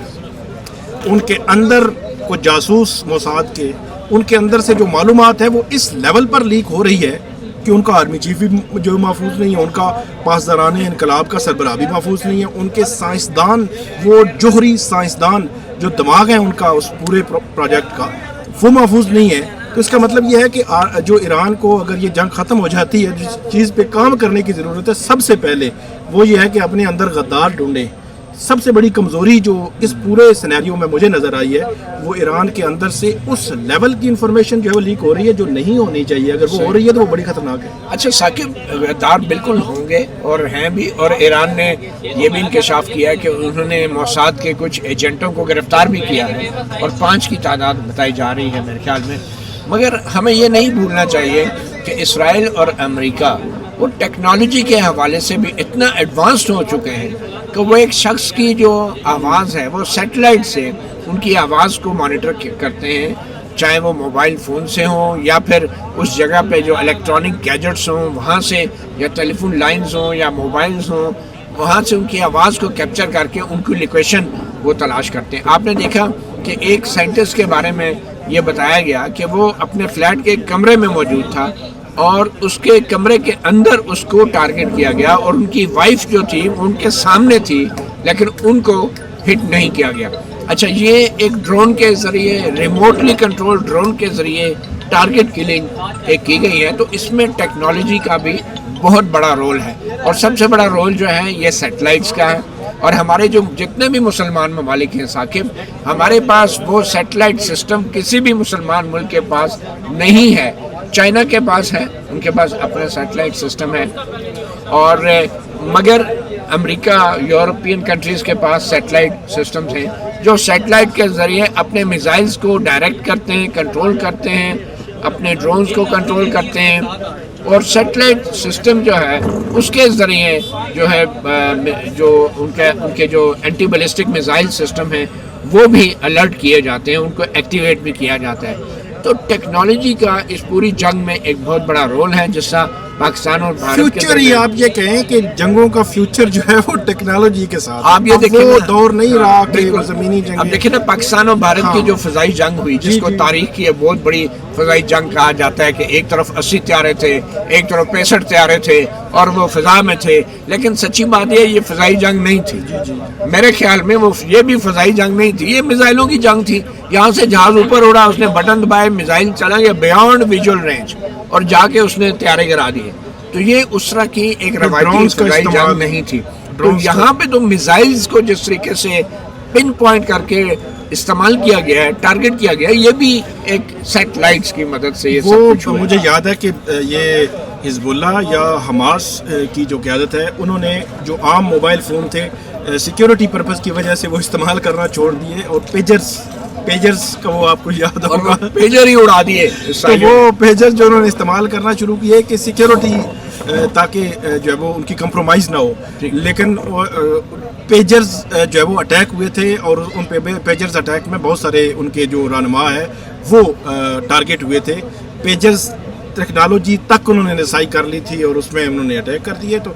ان کے اندر کوئی جاسوس موساد کے ان کے اندر سے جو معلومات ہے وہ اس لیول پر لیک ہو رہی ہے کہ ان کا آرمی چیف بھی جو محفوظ نہیں ہے، ان کا پاسداران انقلاب کا سربراہ بھی محفوظ نہیں ہے، ان کے سائنسدان، وہ جوہری سائنسدان جو دماغ ہے ان کا اس پورے پروجیکٹ کا، وہ محفوظ نہیں ہے. تو اس کا مطلب یہ ہے کہ جو ایران کو اگر یہ جنگ ختم ہو جاتی ہے، جس چیز پہ کام کرنے کی ضرورت ہے سب سے پہلے وہ یہ ہے کہ اپنے اندر غدار ڈھونڈیں. سب سے بڑی کمزوری جو اس پورے سینیریو میں مجھے نظر آئی ہے وہ ایران کے اندر سے اس لیول کی انفارمیشن جو ہے وہ لیک ہو رہی ہے جو نہیں ہونی چاہیے. اگر وہ ہو رہی ہے تو وہ بڑی خطرناک ہے. اچھا ثاقب، غدار بالکل ہوں گے اور ہیں بھی، اور ایران نے یہ بھی انکشاف کیا ہے کہ انہوں نے موساد کے کچھ ایجنٹوں کو گرفتار بھی کیا ہے اور 5 کی تعداد بتائی جا رہی ہے میرے خیال میں. مگر ہمیں یہ نہیں بھولنا چاہیے کہ اسرائیل اور امریکہ وہ ٹیکنالوجی کے حوالے سے بھی اتنا ایڈوانسڈ ہو چکے ہیں کہ وہ ایک شخص کی جو آواز ہے وہ سیٹلائٹ سے ان کی آواز کو مانیٹر کرتے ہیں، چاہے وہ موبائل فون سے ہوں یا پھر اس جگہ پہ جو الیکٹرانک گیجٹس ہوں وہاں سے، یا ٹیلی فون لائنز ہوں یا موبائلز ہوں، وہاں سے ان کی آواز کو کیپچر کر کے ان کی لوکیشن وہ تلاش کرتے ہیں. آپ نے دیکھا کہ ایک سائنٹسٹ کے بارے میں یہ بتایا گیا کہ وہ اپنے فلیٹ کے ایک کمرے میں موجود تھا اور اس کے کمرے کے اندر اس کو ٹارگٹ کیا گیا اور ان کی وائف جو تھی ان کے سامنے تھی لیکن ان کو ہٹ نہیں کیا گیا. اچھا، یہ ایک ڈرون کے ذریعے، ریموٹلی کنٹرول ڈرون کے ذریعے ٹارگٹ کلنگ ایک کی گئی ہے. تو اس میں ٹیکنالوجی کا بھی بہت بڑا رول ہے اور سب سے بڑا رول جو ہے یہ سیٹلائٹس کا ہے. اور ہمارے جو جتنے بھی مسلمان ممالک ہیں ثاقب، ہمارے پاس وہ سیٹلائٹ سسٹم کسی بھی مسلمان ملک کے پاس نہیں ہے. چائنا کے پاس ہے، ان کے پاس اپنا سیٹلائٹ سسٹم ہے، اور مگر امریکہ، یورپین کنٹریز کے پاس سیٹلائٹ سسٹمز ہیں جو سیٹلائٹ کے ذریعے اپنے میزائلز کو ڈائریکٹ کرتے ہیں، کنٹرول کرتے ہیں، اپنے ڈرونز کو کنٹرول کرتے ہیں. اور سیٹلائٹ سسٹم جو ہے اس کے ذریعے جو ہے جو ان کے جو اینٹی بیلسٹک میزائل سسٹم ہیں وہ بھی الرٹ کیے جاتے ہیں، ان کو ایکٹیویٹ بھی کیا جاتا ہے. تو ٹیکنالوجی کا اس پوری جنگ میں ایک بہت بڑا رول ہے، جس طرح پاکستان اور بھارت فیوچر ہی آپ یہ کہیں کہ جنگوں کا فیوچر جو ہے وہ ٹیکنالوجی کے ساتھ. آپ یہ دیکھیں وہ دور نہیں رہا کہ زمینی جنگ. اب دیکھیں نا پاکستان اور بھارت کی جو فضائی جنگ ہوئی، جس کو تاریخ کی بہت بڑی فضائی جنگ کہا جاتا ہے کہ ایک طرف 80 طیارے تھے، ایک طرف 65 طیارے تھے اور وہ فضا میں تھے. لیکن سچی بات یہ فضائی جنگ نہیں تھی. میرے خیال میں وہ یہ بھی فضائی جنگ نہیں تھی، یہ میزائلوں کی جنگ تھی. یہاں سے جہاز اوپر اڑا، اس نے بٹن دبائے، میزائل چلا گیا بیانڈ ویژول رینج اور جا کے اس نے طیارے گرا دیے. تو یہ اس طرح کی ایک روایتی فضائی جنگ نہیں تھی. تو یہاں پہ تو میزائلز کو جس طریقے سے پن پوائنٹ کر کے استعمال کیا گیا ہے، ٹارگٹ کیا گیا ہے، یہ بھی ایک سیٹلائٹس کی مدد سے یہ سب کچھ ہوا ہے. مجھے یاد ہے کہ یہ حزب اللہ یا حماس کی جو قیادت ہے، انہوں نے جو عام موبائل فون تھے سیکیورٹی پرپز کی وجہ سے وہ استعمال کرنا چھوڑ دیے، اور پیجرز کا وہ آپ کو یاد ہوگا، پیجر ہی اڑا دیے. تو وہ پیجر جو انہوں نے استعمال کرنا شروع کیے کہ سیکیورٹی تاکہ جو ہے وہ ان کی کمپرومائز نہ ہو. لیکن پیجرز جو ہے وہ اٹیک ہوئے تھے اور ان پہ پیجرز اٹیک میں بہت سارے ان کے جو رہنما ہے وہ ٹارگٹ ہوئے تھے. پیجرز ٹیکنالوجی تک انہوں نے رسائی کر لی تھی اور اس میں انہوں نے اٹیک کر دیے. تو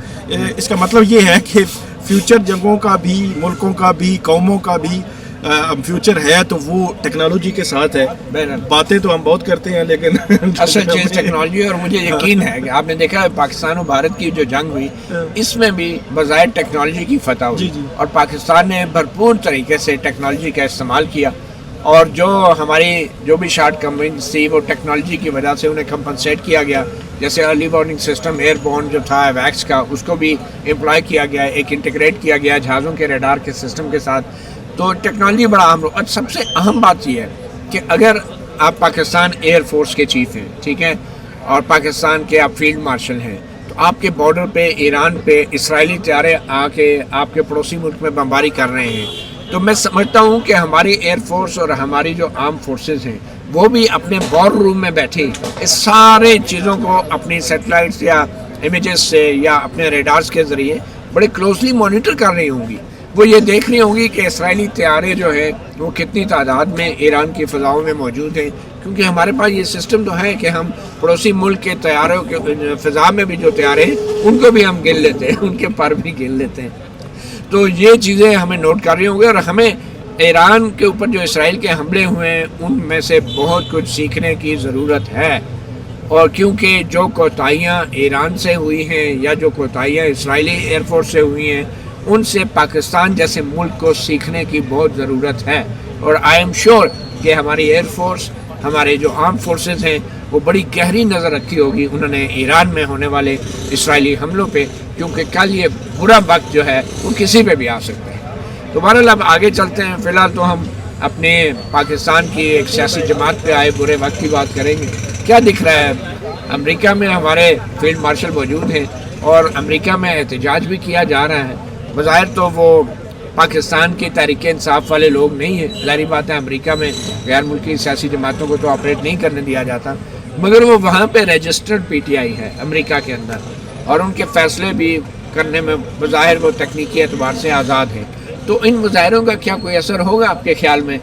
اس کا مطلب یہ ہے کہ فیوچر جنگوں کا بھی، ملکوں کا بھی، قوموں کا بھی فیوچر ہے تو وہ ٹیکنالوجی کے ساتھ ہے. باتیں تو ہم بہت کرتے ہیں لیکن اصل چیز ٹیکنالوجی. اور مجھے یقین ہے کہ آپ نے دیکھا ہے پاکستان و بھارت کی جو جنگ ہوئی اس میں بھی بظاہر ٹیکنالوجی کی فتح ہوئی اور پاکستان نے بھرپور طریقے سے ٹیکنالوجی کا استعمال کیا اور جو ہماری جو بھی شارٹ کمنگس تھی وہ ٹیکنالوجی کی وجہ سے انہیں کمپنسیٹ کیا گیا. جیسے early warning system airborne جو تھا ویکس کا اس کو بھی امپلائی کیا گیا, ایک انٹیگریٹ کیا گیا جہازوں کے ریڈار کے سسٹم کے ساتھ. تو ٹیکنالوجی بڑا اہم. اور سب سے اہم بات یہ ہے کہ اگر آپ پاکستان ایئر فورس کے چیف ہیں, ٹھیک ہے, اور پاکستان کے آپ فیلڈ مارشل ہیں, تو آپ کے بارڈر پہ ایران پہ اسرائیلی طیارے آ کے آپ کے پڑوسی ملک میں بمباری کر رہے ہیں, تو میں سمجھتا ہوں کہ ہماری ایئر فورس اور ہماری جو آرم فورسز ہیں وہ بھی اپنے وار روم میں بیٹھے اس سارے چیزوں کو اپنی سیٹلائٹس یا امیجز سے یا اپنے ریڈارز کے ذریعے بڑے کلوزلی مانیٹر کر رہی ہوں گی. وہ یہ دیکھ رہی ہوں گی کہ اسرائیلی طیارے جو ہیں وہ کتنی تعداد میں ایران کی فضاؤں میں موجود ہیں, کیونکہ ہمارے پاس یہ سسٹم تو ہے کہ ہم پڑوسی ملک کے طیاروں کے فضا میں بھی جو طیارے ہیں ان کو بھی ہم گن لیتے ہیں, ان کے پر بھی گن لیتے ہیں. تو یہ چیزیں ہمیں نوٹ کر رہی ہوں گی اور ہمیں ایران کے اوپر جو اسرائیل کے حملے ہوئے ہیں ان میں سے بہت کچھ سیکھنے کی ضرورت ہے. اور کیونکہ جو کوتاہیاں ایران سے ہوئی ہیں یا جو کوتاہیاں اسرائیلی ایئر فورس سے ہوئی ہیں ان سے پاکستان جیسے ملک کو سیکھنے کی بہت ضرورت ہے. اور آئی ایم شیور کہ ہماری ایئر فورس, ہمارے جو آرم فورسز ہیں وہ بڑی گہری نظر رکھی ہوگی انہوں نے ایران میں ہونے والے اسرائیلی حملوں پہ, کیونکہ کل یہ برا وقت جو ہے وہ کسی پہ بھی آ سکتا ہے. تو بہرحال اب آگے چلتے ہیں. فی الحال تو ہم اپنے پاکستان کی ایک سیاسی جماعت پہ آئے برے وقت کی بات کریں گے. کیا دکھ رہا ہے؟ امریکہ میں ہمارے فیلڈ مارشل موجود ہیں اور امریکہ میں احتجاج بھی کیا جا رہا ہے. بظاہر تو وہ پاکستان کی تحریک انصاف والے لوگ نہیں ہیں, ظاہری بات ہے امریکہ میں غیر ملکی سیاسی جماعتوں کو تو آپریٹ نہیں کرنے دیا جاتا, مگر وہ وہاں پہ رجسٹرڈ پی ٹی آئی ہے امریکہ کے اندر اور ان کے فیصلے بھی کرنے میں بظاہر وہ تکنیکی اعتبار سے آزاد ہیں. تو ان مظاہروں کا کیا کوئی اثر ہوگا آپ کے خیال میں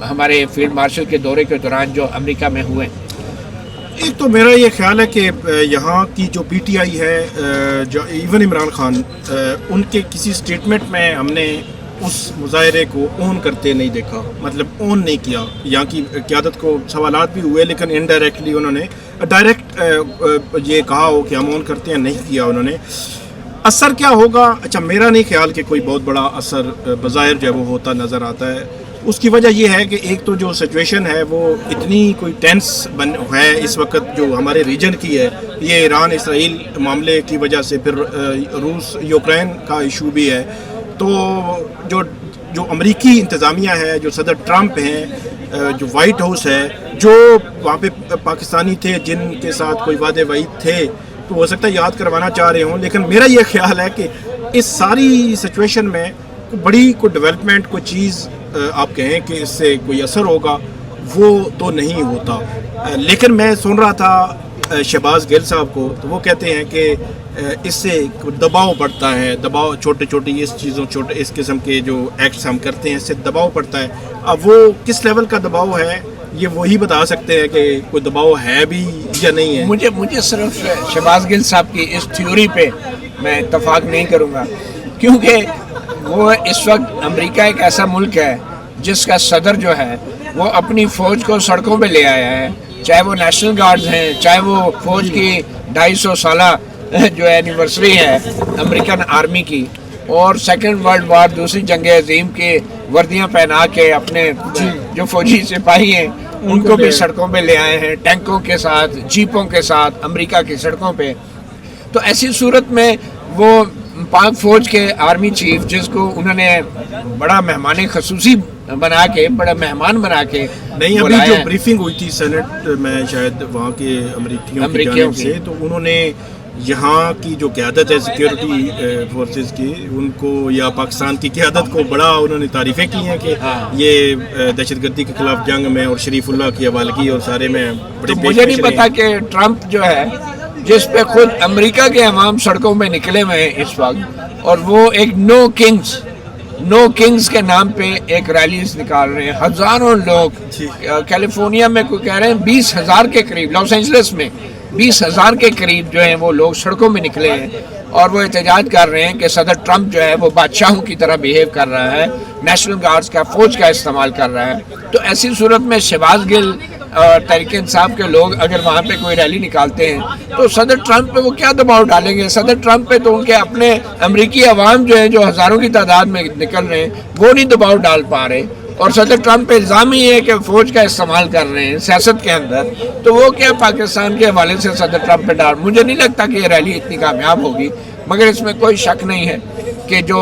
ہمارے فیلڈ مارشل کے دورے کے دوران جو امریکہ میں ہوئے؟ ایک تو میرا یہ خیال ہے کہ یہاں کی جو پی ٹی آئی ہے, جو ایون عمران خان, ان کے کسی سٹیٹمنٹ میں ہم نے اس مظاہرے کو اون کرتے نہیں دیکھا, مطلب اون نہیں کیا. یہاں کی قیادت کو سوالات بھی ہوئے لیکن انڈائریکٹلی انہوں نے ڈائریکٹ یہ کہا ہو کہ ہم اون کرتے ہیں, نہیں کیا انہوں نے. اثر کیا ہوگا؟ اچھا, میرا نہیں خیال کہ کوئی بہت بڑا اثر بظاہر جو وہ ہوتا نظر آتا ہے. اس کی وجہ یہ ہے کہ ایک تو جو سچویشن ہے وہ اتنی کوئی ٹینس ہے اس وقت جو ہمارے ریجن کی ہے, یہ ایران اسرائیل معاملے کی وجہ سے, پھر روس یوکرین کا ایشو بھی ہے. تو جو امریکی انتظامیہ ہے, جو صدر ٹرمپ ہیں, جو وائٹ ہاؤس ہے, جو وہاں پہ پاکستانی تھے جن کے ساتھ کوئی وعدے وعید تھے, تو ہو سکتا ہے یاد کروانا چاہ رہے ہوں. لیکن میرا یہ خیال ہے کہ اس ساری سچویشن میں بڑی کوئی ڈیولپمنٹ, کوئی چیز آپ کہیں کہ اس سے کوئی اثر ہوگا, وہ تو نہیں ہوتا. لیکن میں سن رہا تھا شہباز گل صاحب کو, تو وہ کہتے ہیں کہ اس سے دباؤ پڑتا ہے, دباؤ چھوٹے اس چیزوں اس قسم کے جو ایکٹس ہم کرتے ہیں اس سے دباؤ پڑتا ہے. اب وہ کس لیول کا دباؤ ہے یہ وہی بتا سکتے ہیں کہ کوئی دباؤ ہے بھی یا نہیں ہے. مجھے صرف شہباز گل صاحب کی اس تھیوری پہ میں اتفاق نہیں کروں گا, کیونکہ وہ اس وقت امریکہ ایک ایسا ملک ہے جس کا صدر جو ہے وہ اپنی فوج کو سڑکوں پہ لے آیا ہے, چاہے وہ نیشنل گارڈز ہیں, چاہے وہ فوج کی 250 سالہ جو اینیورسری ہے امریکن آرمی کی, اور سیکنڈ ورلڈ وار دوسری جنگ عظیم کے وردیاں پہنا کے اپنے جو فوجی سپاہی ہیں ان کو بھی سڑکوں پہ لے آئے ہیں, ٹینکوں کے ساتھ, جیپوں کے ساتھ امریکہ کی سڑکوں پہ. تو ایسی صورت میں وہ پاک فوج کے آرمی چیف, جس کو انہوں نے بڑا مہمان خصوصی بنا کے, بڑا مہمان بنا کے نہیں, ابھی جو بریفنگ ہوئی تھی سینٹ میں شاید وہاں کے امریکیوں کی جانب سے, تو انہوں نے یہاں کی جو قیادت ہے سیکیورٹی فورسز کی, ان کو یا پاکستان کی قیادت کو بڑا انہوں نے تعریفیں کی ہیں کہ یہ دہشت گردی کے خلاف جنگ میں اور شریف اللہ کی حوالگی اور سارے میں بڑے. مجھے نہیں پتا کہ ٹرمپ جو ہے جس پہ خود امریکہ کے عوام سڑکوں میں نکلے ہوئے ہیں اس وقت, اور وہ ایک نو کنگز کے نام پہ ایک ریلیز نکال رہے ہیں, ہزاروں لوگ. کیلیفورنیا میں کوئی کہہ رہے ہیں 20,000 کے قریب, لاس اینجلس میں 20,000 کے قریب جو ہیں وہ لوگ سڑکوں میں نکلے ہیں اور وہ احتجاج کر رہے ہیں کہ صدر ٹرمپ جو ہے وہ بادشاہوں کی طرح بیہیو کر رہا ہے، نیشنل گارڈز کا، فوج کا استعمال کر رہا ہے. تو ایسی صورت میں شہباز گل اور تحریک انصاف کے لوگ اگر وہاں پہ کوئی ریلی نکالتے ہیں تو صدر ٹرمپ پہ وہ کیا دباؤ ڈالیں گے؟ صدر ٹرمپ پہ تو ان کے اپنے امریکی عوام جو ہیں جو ہزاروں کی تعداد میں نکل رہے ہیں وہ نہیں دباؤ ڈال پا رہے، اور صدر ٹرمپ پہ الزام ہی ہے کہ فوج کا استعمال کر رہے ہیں سیاست کے اندر، تو وہ کیا پاکستان کے حوالے سے صدر ٹرمپ پہ ڈال. مجھے نہیں لگتا کہ یہ ریلی اتنی کامیاب ہوگی، مگر اس میں کوئی شک نہیں ہے کہ جو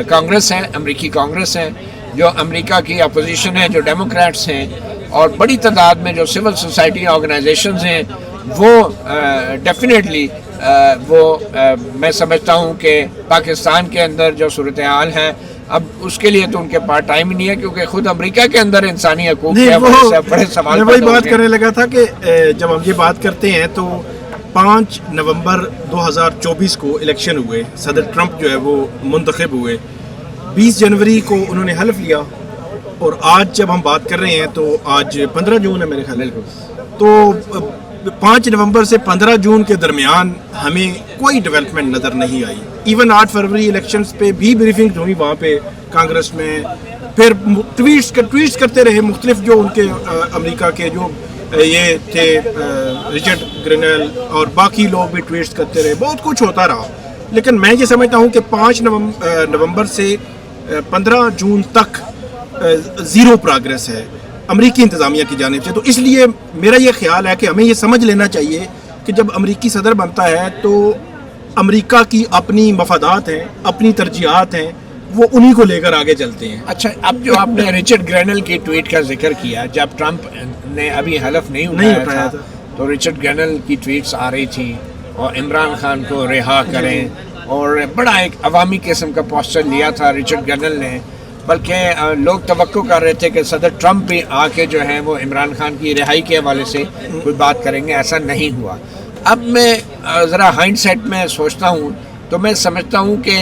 کانگریس ہے، امریکی کانگریس ہے، جو امریکہ کی اپوزیشن ہے، جو ڈیموکریٹس ہیں اور بڑی تعداد میں جو سول سوسائٹی آرگنائزیشنز ہیں، وہ ڈیفینیٹلی میں سمجھتا ہوں کہ پاکستان کے اندر جو صورتحال ہے اب اس کے لیے تو ان کے پاس ٹائم ہی نہیں ہے، کیونکہ خود امریکہ کے اندر انسانی حقوق کے حوالے سے بڑے سوال. میں وہی بات کرنے لگا تھا کہ جب ہم یہ بات کرتے ہیں تو 5 نومبر 2024 کو الیکشن ہوئے، صدر ٹرمپ جو ہے وہ منتخب ہوئے، 20 جنوری کو انہوں نے حلف لیا، اور آج جب ہم بات کر رہے ہیں تو آج 15 جون ہے میرے خیال، تو 5 نومبر سے 15 جون کے درمیان ہمیں کوئی ڈیولپمنٹ نظر نہیں آئی. ایون 8 فروری الیکشنز پہ بھی بریفنگ ہوئی وہاں پہ کانگریس میں، پھر ٹویٹس کرتے رہے مختلف جو ان کے امریکہ کے جو یہ تھے رچرڈ گرینل اور باقی لوگ بھی ٹویٹس کرتے رہے، بہت کچھ ہوتا رہا. لیکن میں یہ سمجھتا ہوں کہ 5 نومبر سے 15 جون تک زیرو پروگریس ہے امریکی انتظامیہ کی جانب سے. تو اس لیے میرا یہ خیال ہے کہ ہمیں یہ سمجھ لینا چاہیے کہ جب امریکی صدر بنتا ہے تو امریکہ کی اپنی مفادات ہیں، اپنی ترجیحات ہیں، وہ انہی کو لے کر آگے چلتے ہیں. اچھا، اب جو آپ نے رچرڈ گرینل کی ٹویٹ کا ذکر کیا، جب ٹرمپ نے ابھی حلف نہیں اٹھایا تھا تو رچرڈ گرینل کی ٹویٹس آ رہی تھی اور عمران خان کو رہا کریں، اور بڑا ایک عوامی قسم کا پوسچر لیا تھا رچرڈ گرینل نے، بلکہ لوگ توقع کر رہے تھے کہ صدر ٹرمپ بھی آ کے جو ہے وہ عمران خان کی رہائی کے حوالے سے کوئی بات کریں گے. ایسا نہیں ہوا. اب میں ذرا ہائنڈ سیٹ میں سوچتا ہوں تو میں سمجھتا ہوں کہ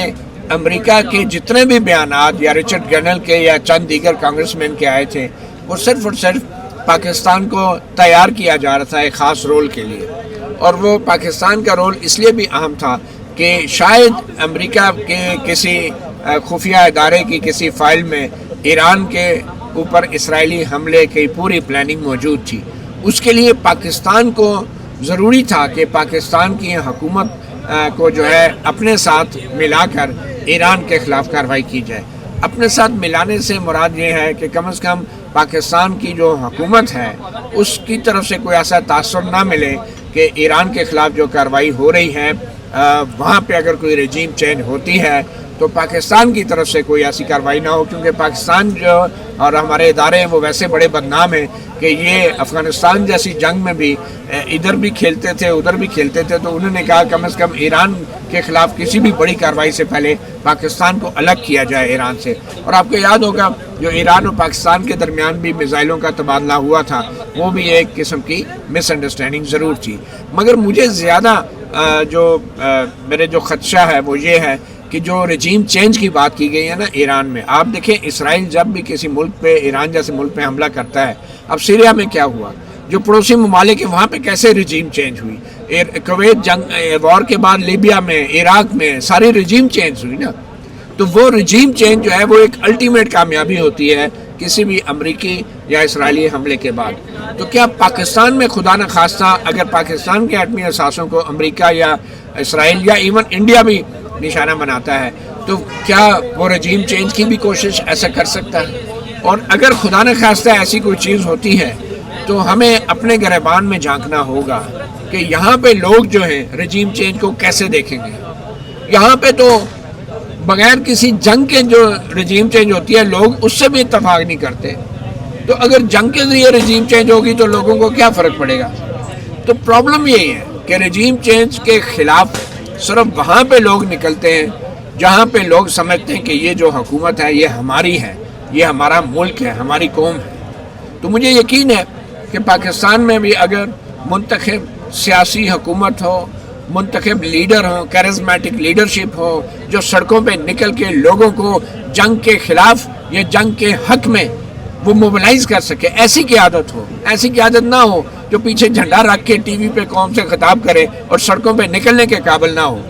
امریکہ کے جتنے بھی بیانات یا رچرڈ گرینل کے یا چند دیگر کانگریس مین کے آئے تھے، وہ صرف اور صرف پاکستان کو تیار کیا جا رہا تھا ایک خاص رول کے لیے، اور وہ پاکستان کا رول اس لیے بھی اہم تھا کہ شاید امریکہ کے کسی خفیہ ادارے کی کسی فائل میں ایران کے اوپر اسرائیلی حملے کی پوری پلاننگ موجود تھی. اس کے لیے پاکستان کو ضروری تھا کہ پاکستان کی حکومت کو جو ہے اپنے ساتھ ملا کر ایران کے خلاف کارروائی کی جائے. اپنے ساتھ ملانے سے مراد یہ ہے کہ کم از کم پاکستان کی جو حکومت ہے اس کی طرف سے کوئی ایسا تاثر نہ ملے کہ ایران کے خلاف جو کارروائی ہو رہی ہے وہاں پہ اگر کوئی رجیم چینج ہوتی ہے تو پاکستان کی طرف سے کوئی ایسی کارروائی نہ ہو، کیونکہ پاکستان جو اور ہمارے ادارے ہیں وہ ویسے بڑے بدنام ہیں کہ یہ افغانستان جیسی جنگ میں بھی ادھر بھی کھیلتے تھے ادھر بھی کھیلتے تھے. تو انہوں نے کہا کم از کم ایران کے خلاف کسی بھی بڑی کارروائی سے پہلے پاکستان کو الگ کیا جائے ایران سے. اور آپ کو یاد ہوگا جو ایران اور پاکستان کے درمیان بھی میزائلوں کا تبادلہ ہوا تھا، وہ بھی ایک قسم کی مس انڈرسٹینڈنگ ضرور تھی. مگر مجھے زیادہ میرے جو خدشہ ہے وہ یہ ہے کہ جو رجیم چینج کی بات کی گئی ہے نا ایران میں، آپ دیکھیں اسرائیل جب بھی کسی ملک پہ، ایران جیسے ملک پہ حملہ کرتا ہے، اب سیریا میں کیا ہوا، جو پڑوسی ممالک ہیں وہاں پہ کیسے رجیم چینج ہوئی، کویت جنگ وار کے بعد لیبیا میں، عراق میں ساری رجیم چینج ہوئی نا. تو وہ رجیم چینج جو ہے وہ ایک الٹیمیٹ کامیابی ہوتی ہے کسی بھی امریکی یا اسرائیلی حملے کے بعد. تو کیا پاکستان میں خدا نخواستہ اگر پاکستان کے ایٹمی اثاثوں کو امریکہ یا اسرائیل یا ایون انڈیا بھی نشانہ بناتا ہے تو کیا وہ رجیم چینج کی بھی کوشش ایسا کر سکتا ہے؟ اور اگر خدا نخواستہ ایسی کوئی چیز ہوتی ہے تو ہمیں اپنے گریبان میں جھانکنا ہوگا کہ یہاں پہ لوگ جو ہیں رجیم چینج کو کیسے دیکھیں گے. یہاں پہ تو بغیر کسی جنگ کے جو رجیم چینج ہوتی ہے لوگ اس سے بھی اتفاق نہیں کرتے. تو اگر جنگ کے ذریعے رجیم چینج ہوگی تو لوگوں کو کیا فرق پڑے گا؟ تو پرابلم یہی ہے کہ رجیم چینج کے خلاف صرف وہاں پہ لوگ نکلتے ہیں جہاں پہ لوگ سمجھتے ہیں کہ یہ جو حکومت ہے یہ ہماری ہے، یہ ہمارا ملک ہے، ہماری قوم ہے. تو مجھے یقین ہے کہ پاکستان میں بھی اگر منتخب سیاسی حکومت ہو، منتخب لیڈر ہوں، کیرزمیٹک لیڈرشپ ہو جو سڑکوں پہ نکل کے لوگوں کو جنگ کے خلاف یا جنگ کے حق میں وہ موبلائز کر سکے، ایسی قیادت ہو، ایسی قیادت نہ ہو جو پیچھے جھنڈا رکھ کے ٹی وی پہ قوم سے خطاب کرے اور سڑکوں پہ نکلنے کے قابل نہ ہو.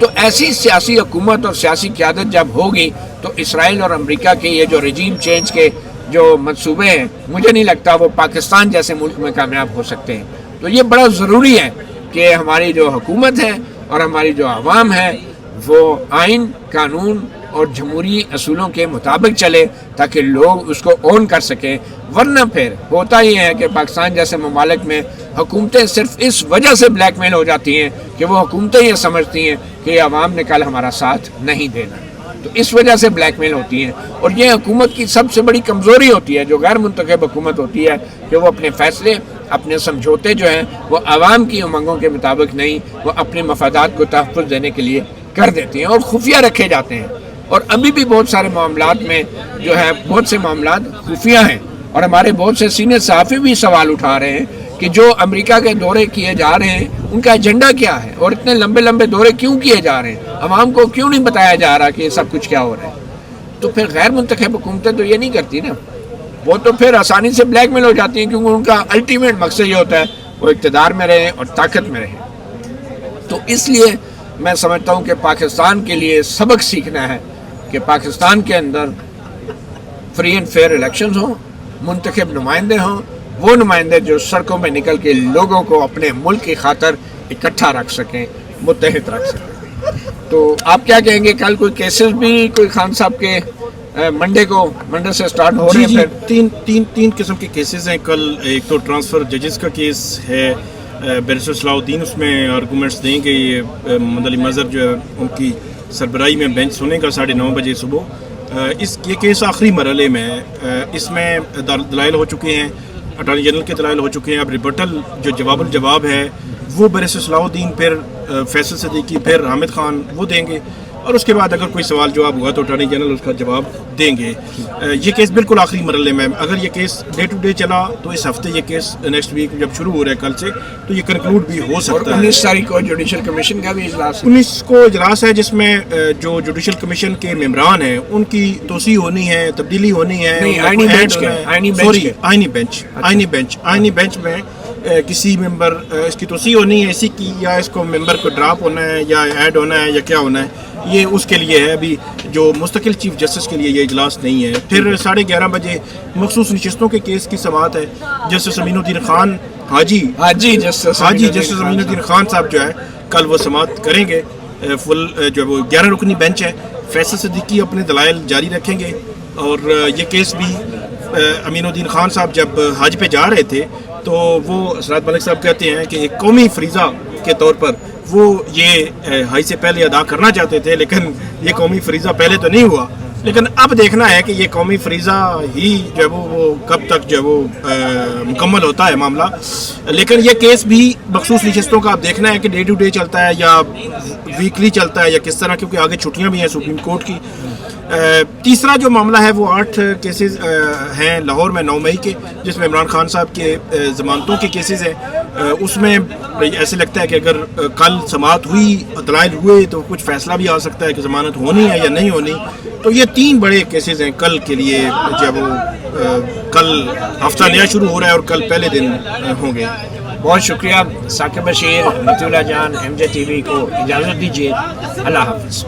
تو ایسی سیاسی حکومت اور سیاسی قیادت جب ہوگی تو اسرائیل اور امریکہ کے یہ جو رجیم چینج کے جو منصوبے ہیں مجھے نہیں لگتا وہ پاکستان جیسے ملک میں کامیاب ہو سکتے ہیں. تو یہ بڑا ضروری ہے کہ ہماری جو حکومت ہے اور ہماری جو عوام ہے وہ آئین، قانون اور جمہوری اصولوں کے مطابق چلے تاکہ لوگ اس کو اون کر سکیں. ورنہ پھر ہوتا یہ ہے کہ پاکستان جیسے ممالک میں حکومتیں صرف اس وجہ سے بلیک میل ہو جاتی ہیں کہ وہ حکومتیں یہ سمجھتی ہیں کہ عوام نے کل ہمارا ساتھ نہیں دینا، تو اس وجہ سے بلیک میل ہوتی ہیں. اور یہ حکومت کی سب سے بڑی کمزوری ہوتی ہے جو غیر منتخب حکومت ہوتی ہے کہ وہ اپنے فیصلے، اپنے سمجھوتے جو ہیں وہ عوام کی امنگوں کے مطابق نہیں، وہ اپنے مفادات کو تحفظ دینے کے لیے کر دیتے ہیں اور خفیہ رکھے جاتے ہیں. اور ابھی بھی بہت سارے معاملات میں جو ہے بہت سے معاملات خفیہ ہیں اور ہمارے بہت سے سینئر صحافی بھی سوال اٹھا رہے ہیں کہ جو امریکہ کے دورے کیے جا رہے ہیں ان کا ایجنڈا کیا ہے اور اتنے لمبے لمبے دورے کیوں کیے جا رہے ہیں، عوام کو کیوں نہیں بتایا جا رہا کہ یہ سب کچھ کیا ہو رہا ہے. تو پھر غیر منتخب حکومتیں تو یہ نہیں کرتی نا، وہ تو پھر آسانی سے بلیک میل ہو جاتی ہیں کیونکہ ان کا الٹیمیٹ مقصد یہ ہوتا ہے وہ اقتدار میں رہیں اور طاقت میں رہیں. تو اس لیے میں سمجھتا ہوں کہ پاکستان کے لیے سبق سیکھنا ہے کہ پاکستان کے اندر فری اینڈ فیئر الیکشنز ہوں، منتخب نمائندے ہوں، وہ نمائندے جو سڑکوں پہ نکل کے لوگوں کو اپنے ملک کی خاطر اکٹھا رکھ سکیں، متحد رکھ سکیں. تو آپ کیا کہیں گے، کل کوئی کیسز بھی کوئی خان صاحب کے منڈے سے سٹارٹ ہو رہے ہیں؟ پھر تین قسم کے کیسز ہیں کل. ایک تو ٹرانسفر ججز کا کیس ہے، بیرسٹر صلاح الدین اس میں آرگومنٹس دیں گے. یہ مدلی مظہر جو ہے ان کی سربراہی میں بینچ سنے گا 9:30 بجے صبح. یہ کیس آخری مرحلے میں ہے. اس میں دلائل ہو چکے ہیں، اٹارنی جنرل کے دلائل ہو چکے ہیں. اب ریبٹل جو جواب الجواب ہے وہ بیرسٹر صلاح الدین، پھر فیصل صدیقی، پھر حامد خان وہ دیں گے، اور اس کے بعد اگر کوئی سوال جواب ہوا تو اٹارنی جنرل اس کا جواب دیں گے. یہ کیس بالکل آخری مرحلے میں. اگر یہ کیس ڈے ٹو ڈے چلا تو اس ہفتے یہ کیس نیکسٹ ویک جب شروع ہو رہا ہے کل سے تو یہ کنکلوڈ بھی ہو سکتا ہے. 19 تاریخ کو جوڈیشل کمیشن کا بھی اجلاس ہے. 19 کو اجلاس ہے جس میں جو جوڈیشل کمیشن کے ممبران ہیں ان کی توسیع ہونی ہے، تبدیلی ہونی ہے. آئینی بینچ میں کسی ممبر اس کی توسیع ہونی ہے اسی کی، یا اس کو ممبر کو ڈراپ ہونا ہے یا ایڈ ہونا ہے یا کیا ہونا ہے، یہ اس کے لیے ہے. ابھی جو مستقل چیف جسٹس کے لیے یہ اجلاس نہیں ہے. پھر 11:30 بجے مخصوص نشستوں کے کیس کی سماعت ہے. جسٹس امین الدین خان جسٹس امین الدین خان صاحب جو ہے کل وہ سماعت کریں گے. فل جو وہ 11 رکنی بینچ ہے. فیصل صدیقی اپنے دلائل جاری رکھیں گے. اور یہ کیس بھی امین الدین خان صاحب جب حج پہ جا رہے تھے تو وہ اسرار ملک صاحب کہتے ہیں کہ ایک قومی فریضہ کے طور پر وہ یہ حج سے پہلے ادا کرنا چاہتے تھے، لیکن یہ قومی فریضہ پہلے تو نہیں ہوا. لیکن اب دیکھنا ہے کہ یہ قومی فریضہ ہی جو ہے وہ کب تک جو ہے وہ مکمل ہوتا ہے معاملہ. لیکن یہ کیس بھی مخصوص نشستوں کا اب دیکھنا ہے کہ ڈے ٹو ڈے چلتا ہے یا ویکلی چلتا ہے یا کس طرح، کیونکہ آگے چھٹیاں بھی ہیں سپریم کورٹ کی. تیسرا جو معاملہ ہے وہ 8 کیسز ہیں لاہور میں 9 مئی کے، جس میں عمران خان صاحب کے ضمانتوں کے کیسز ہیں. اس میں ایسے لگتا ہے کہ اگر کل سماعت ہوئی، دلائل ہوئے تو کچھ فیصلہ بھی آ سکتا ہے کہ ضمانت ہونی ہے یا نہیں ہونی. تو یہ 3 بڑے کیسز ہیں کل کے لیے، جب وہ کل ہفتہ نیا شروع ہو رہا ہے اور کل پہلے دن ہوں گے. بہت شکریہ ثاقب بشیر، مطیع اللہ جان، MJ TV کو اجازت دیجیے. اللہ حافظ.